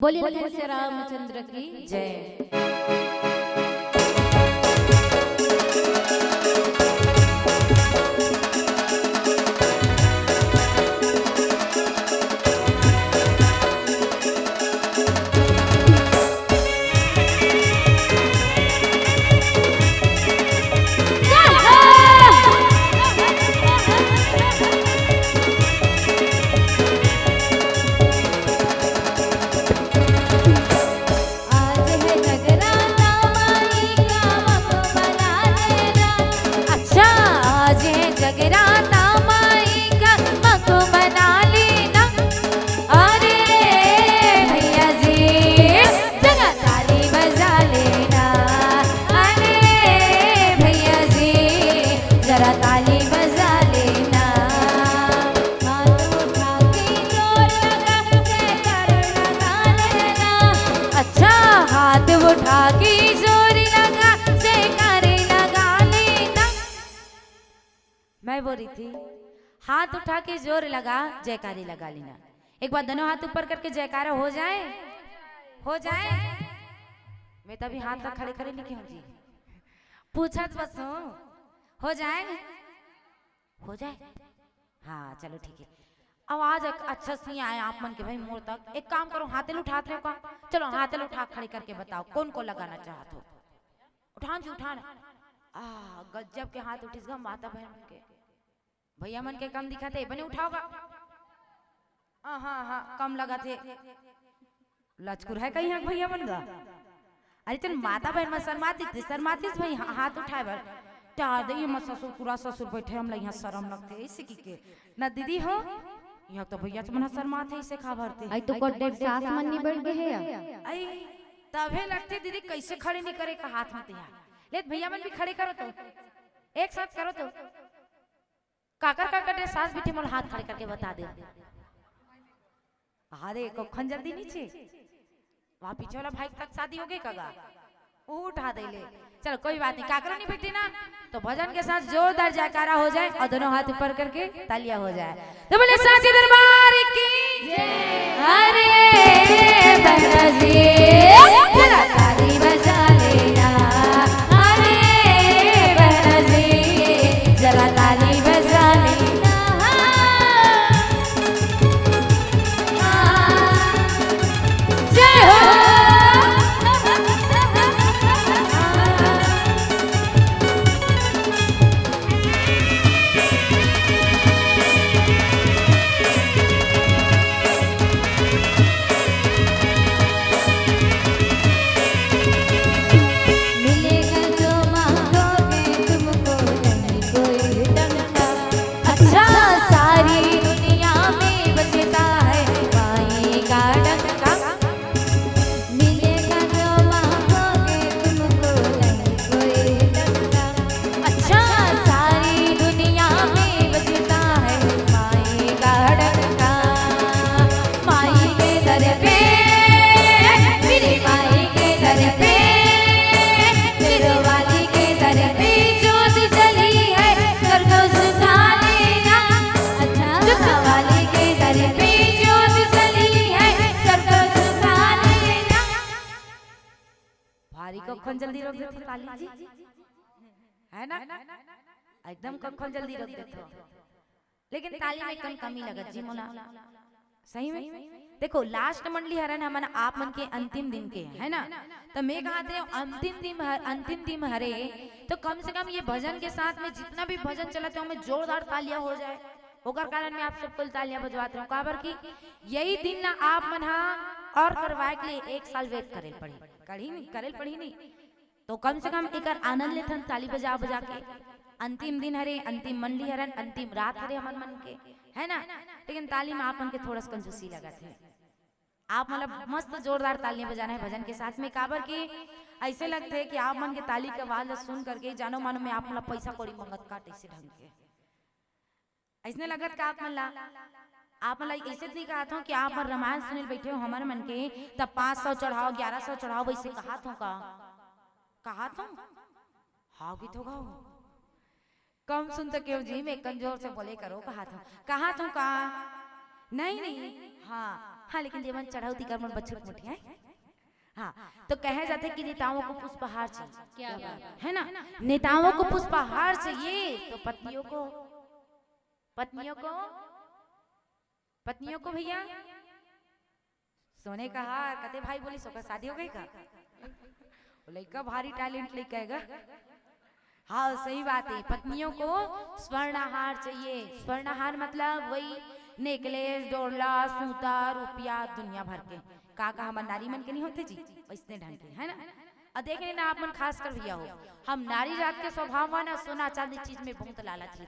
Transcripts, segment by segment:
बोलिए श्री रामचंद्र की जय। उठा के जोर लगा जयकारे लगा लेना। मैं बोल रही थी हाथ उठा के जोर लगा जयकारे लगा लेना। एक बार दोनों हाथ ऊपर करके जयकारा हो जाए, हो जाए। मैं तभी हाथ तक खड़े खड़े लिखे हूँ जी, पूछा बस हो जाए, हो जाए। हाँ चलो ठीक है। आवाज अच्छा से आए आप मन के भाई मोर तक। एक काम करो हाथेल उठाते हो का, चलो हाथेल उठा खड़े करके बताओ कौन को लगाना चाहते हो। उठान जी उठान। गजब के हाथ उठिस गा माता बहन के, भैया मन के कम दिखाते बने उठाओगा। हाँ हाँ कम लगा थे, लचकुर है कहीं भैया मन गा। अरे चल माता बहन में शर्मातीस भाई हाथ उठाए बर ससुर पूरा ससुर बैठे हम यहाँ शर्म लगते इसी के ना दीदी हो यहाँ तो भैया तो मना शर्माते इसे खा भरते। आई तो को डेढ़ सास मन नहीं बढ़ गए है। आई तबे लगते दीदी कैसे खड़े नहीं करे का हाथ में तैयार ले भैया मन भी खड़े करो तो एक साथ करो तो काकर काकर डेढ़ सास बेटी मोल हाथ खड़े करके बता दे। अरे को खंजर दी नीचे वहाँ पीछे वाला भाई तक शादी हो गई कगा उठा दे ले। चलो कोई बात नहीं काकरा नहीं बेटी ना तो भजन के साथ जोरदार जयकारा हो जाए और दोनों हाथ ऊपर करके तालियां हो जाए। तो बोले साची दरबार की जय। अरे बहना जी जरा ताली बजा लेना, अरे बहना जी जरा ताली बजा लेना। जय हो कखन जल्दी रोक देते काली जी है ना, एकदम कखन जल्दी रोक देते। लेकिन ताली में कम कमी लगत जी मोला सही में। देखो लास्ट मंडली हरन हमन आप मन के अंतिम दिन के है ना, तो मैं कहते हैं अंतिम दिन हरे तो कम से कम ये भजन के साथ में जितना भी भजन चलते हैं जोरदार तालियां हो जाए। ओकर कारण में आप सबको तालियां बजवाते रहो काबर की यही दिन ना आप मन और करवाए के लिए एक साल वेट करे पड़ी नहीं तो कम से कम एक आनंद लेथन ताली बजा बजा के। अंतिम दिन हरे अंतिम मंडली हरन अंतिम रात हरे हमन मन के है ना। लेकिन ताली में आप मन के थोड़ा सा कंजूसी लगा थे। आप मतलब मस्त जोरदार तालियां बजाना है भजन के साथ में काबर की ऐसे लगते है कि आप मन के ताली के आवाज सुन करके जानो मानो में आप मतलब पैसा कौड़ी मंगत काट ऐसे ढंग के ऐसने लगत का आप मन आप मतलब ऐसे नहीं कहा था कि आप रामायण सुने बैठे हो हमारे मन के तब 500 चढ़ाओ 1100 चढ़ाओ वैसे कहा था कहा था हाँ गीत होगा कम सुन तो क्यों जी मैं कमजोर से बोले करो कहा था का नहीं हाँ हाँ लेकिन जीवन चढ़ौती कर मन बछुट मुठी है। हाँ तो कहे जाते कि नेताओं को पुष्पहार चाहिए, क्या बात है ना, नेताओं को पुष्पहार चाहिए तो पत्नियों को भैया सोने का हार कहते भाई बोली सोकर शादी हो गई का लड़का भारी टैलेंट लेके आएगा। हाँ सही बात है, पत्नियों को स्वर्णहार चाहिए। स्वर्णहार मतलब वही नेकलेस, डोरला, सूता, रुपया, दुनिया भर के का हमारे नारी मन के नहीं होते जी वैसने ढंग के, है ना। और देख लेना आप मन खास कर भैया हो, हम नारी जात के स्वभाव में ना सोना चांदी चीज में बहुत लालच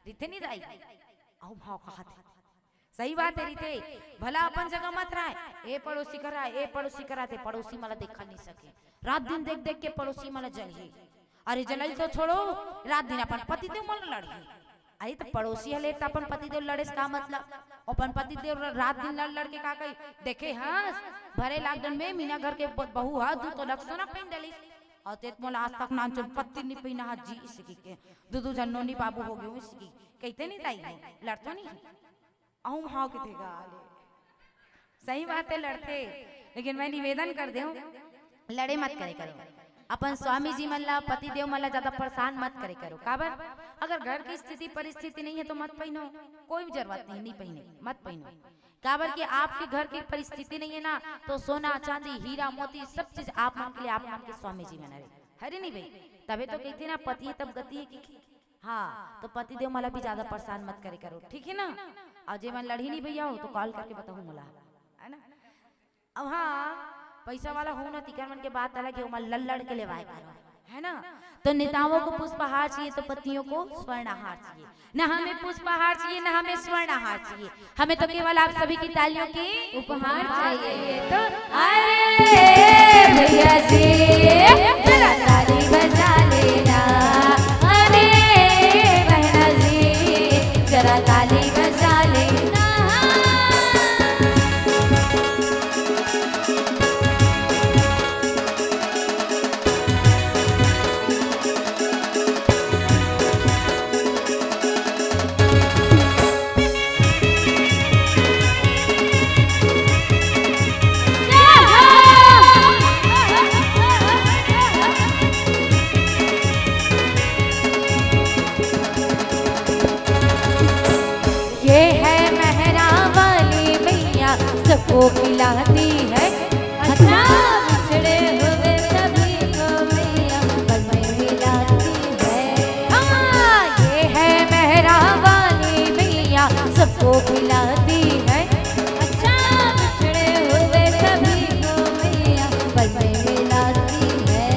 रीते नहीं दाई आओ भाव कहा थे। सही बात है रीते, भला अपन जगह मत रहा ए पड़ोसी कर रहा ए पड़ोसी करा थे, पड़ोसी मला देखा नहीं सके, रात दिन देख देख के पड़ोसी मला जलिए। अरे जलाई तो छोड़ो, रात दिन अपन पति देव मन लड़े। अरे तो पड़ोसी हले तो अपन पति देव लड़े का मतलब अपन पति देव रात दिन लड़ के का कही देखे। हाँ भरे लॉकडाउन में मीना घर के बहू हा दू तो लक्ष्य ना पहन डली और तेत मोला आज तक नाम चल पत्ती नहीं पहना हा जी इसकी के दू जनोनी बाबू हो गए इसकी कहते नहीं ताई लड़तो नहीं अहूँ हाँ के थे गाले। सही बात है लड़ते, लेकिन मैं निवेदन कर दे लड़े मत करे करो, अपन स्वामी जी मल्ला पति देव मल्ला ज्यादा परेशान मत करे करो। काबर अगर घर की स्थिति परिस्थिति नहीं है तो मत पहनो, कोई भी जरूरत नहीं पहने मत पहनो। काबर कि आपके घर की परिस्थिति नहीं है ना तो सोना चांदी हीरा मोती सब चीज आप मन के लिए आप मन के स्वामी जी मना रहे, हरे नहीं भाई। तबे तो कहते ना पति है तब गति है कि हाँ, तो पति देव मला भी ज्यादा परेशान मत करे करो, ठीक है ना। और जे मैं लड़ी नहीं भैया हो तो कॉल करके बताऊँ मला, है ना। अब हाँ पैसा वाला हो ना तिकर मन के बात अलग है, लड़ के ले करो, है ना। तो नेताओं को पुष्पहार चाहिए तो पत्नियों को स्वर्णहार चाहिए। ना हमें पुष्पहार चाहिए ना हमें स्वर्णहार चाहिए, हमें तो केवल आप सभी की तालियों के उपहार चाहिए। तो अरे भैया जी जरा ताली बजा लेना, अरे बहना जी जरा ताली बजा लेना। सबको खिलाती है, अच्छा बिछड़े हुए सभी को मैया पल में मिलाती है। हाँ ये है मेहरा वाली मैया सबको खिलाती है, अच्छा बिछड़े हुए सभी को मैया पल में मिलाती है।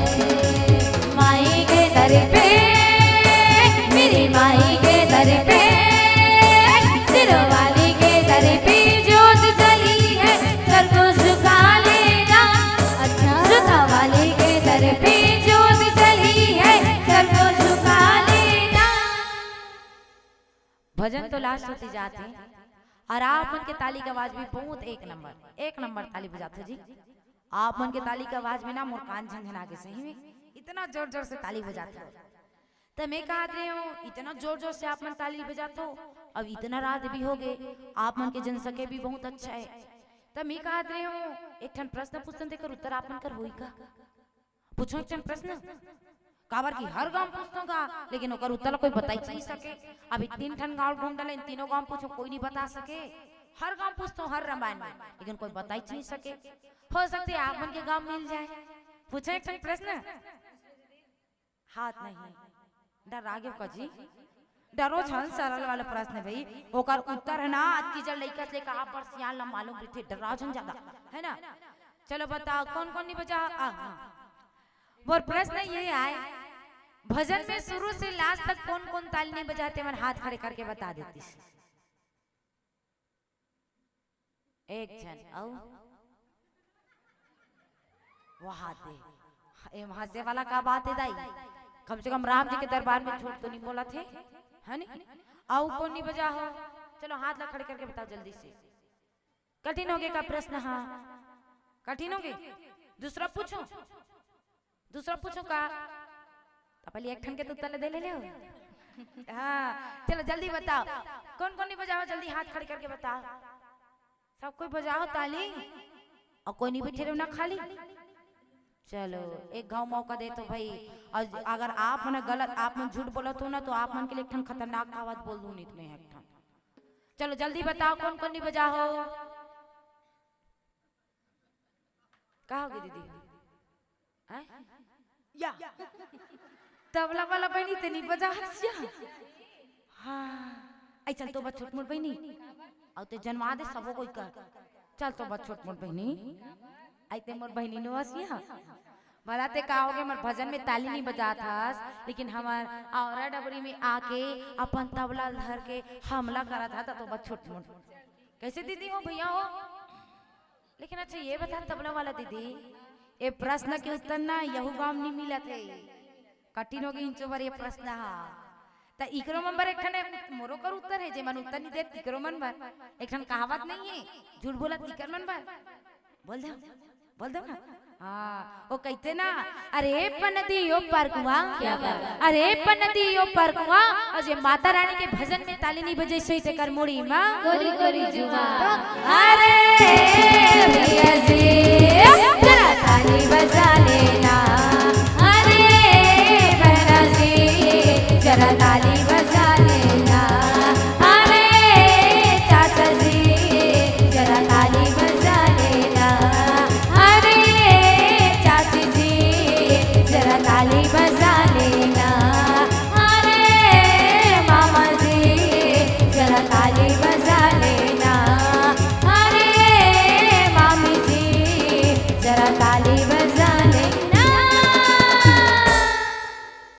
माई के दर पे मेरी माई के दर पे सिरों वाली के दर पे भजन तो लास्ट होती जाते और आप मन के ताली की आवाज भी बहुत एक नंबर ताली बजाते जी। आप मन के ताली की आवाज में ना मोर कान झंझना के सही में इतना जोर जोर से ताली बजाते हो। तो मैं कहा रही हूँ इतना जोर जोर से आप मन ताली बजाते हो, अब इतना रात भी हो गए, आप मन के जनसंख्या भी बहुत अच्छा है। तो मैं कहा रही हूँ एक ठन प्रश्न पूछते देकर उत्तर आप मन कर होई का पूछो एक ठन प्रश्न। काबर की हर गांव पूछतो का लेकिन ओकर उत्तर कोई बता ही नहीं सके। अभी 3 ठन गांव ढूंढ डाले, तीनों गांव पूछो कोई नहीं बता सके। हर गांव पूछतो हर रामायण में लेकिन कोई बता ही नहीं सके। हो सकते आप मन के गांव मिल जाए। पूछो एक ठन प्रश्न, हाथ नहीं डर आगे का जी डरो छन सरल वाला प्रश्न भाई, ओकर उत्तर है ना आज की जल लइका से कहा पर सियाल ना मालूम थे डरा छन ज्यादा, है ना। चलो बताओ कौन कौन नहीं बजा। और प्रश्न ये आए भजन में शुरू से लास्ट तक कौन कौन ताली नहीं बजाते, मैं हाथ खड़े करके बता देती। एक जन आओ वहां दे हंसे वाला का बात है दाई, कम से कम राम जी के दरबार में झूठ तो नहीं बोला थे, है नहीं। आओ कौन नहीं बजा हो, चलो हाथ ला खड़े करके बताओ जल्दी से। कठिन हो गया का प्रश्न, हाँ कठिन हो गए। दूसरा पूछो का तो पहले एक ठन के तो उत्तर दे ले हो। हाँ चलो जल्दी बताओ कौन कौन नहीं बजाओ, जल्दी हाथ खड़े करके बताओ। सब कोई बजाओ ताली और कोई नहीं बैठे रहो ना खाली। चलो एक गांव मौका दे तो भाई, और अगर आप मन गलत आप मन झूठ बोलत हो ना तो आप मन के लिए एक ठन खतरनाक आवाज बोल दूं नहीं तुम्हें एक ठन। चलो जल्दी बताओ कौन कौन नहीं बजा हो। कहा होगी दीदी हैं? या तबला वाला बहनी ते नहीं बजा हसिया। हाँ आई चल तो बस छोट मोट बहनी और ते जन्मा दे सबो कोई कर। चल तो बस छोट मोट बहनी आई ते मोर बहनी नो हसिया। भलाते कहोगे मर भजन में ताली नहीं बजा था, लेकिन हमार औरा डबरी में आके अपन तबला धर के हमला करा था तो बस छोट मोट। कैसे दीदी हो भैया हो? लेकिन अच्छा ये बता तबला वाला दीदी, ये प्रश्न के उत्तर ना यहू गांव नहीं मिला थे, कठिन हो गई इंचो बार ये प्रश्न हा ता इकरो मंबर एक ठने मोरो कर उत्तर है जे मन उत्तर नहीं दे इकरो मंबर एक ठन कहावत नहीं है झूठ बोला इकर मंबर बोल दो ना। हाँ वो कहते ना, अरे पनदियो परकुआ, क्या बात? अरे पनदियो परकुआ, और जे माता रानी के भजन में ताली नहीं बजे सही ते कर मोड़ी मां गोरी गोरी जुआ।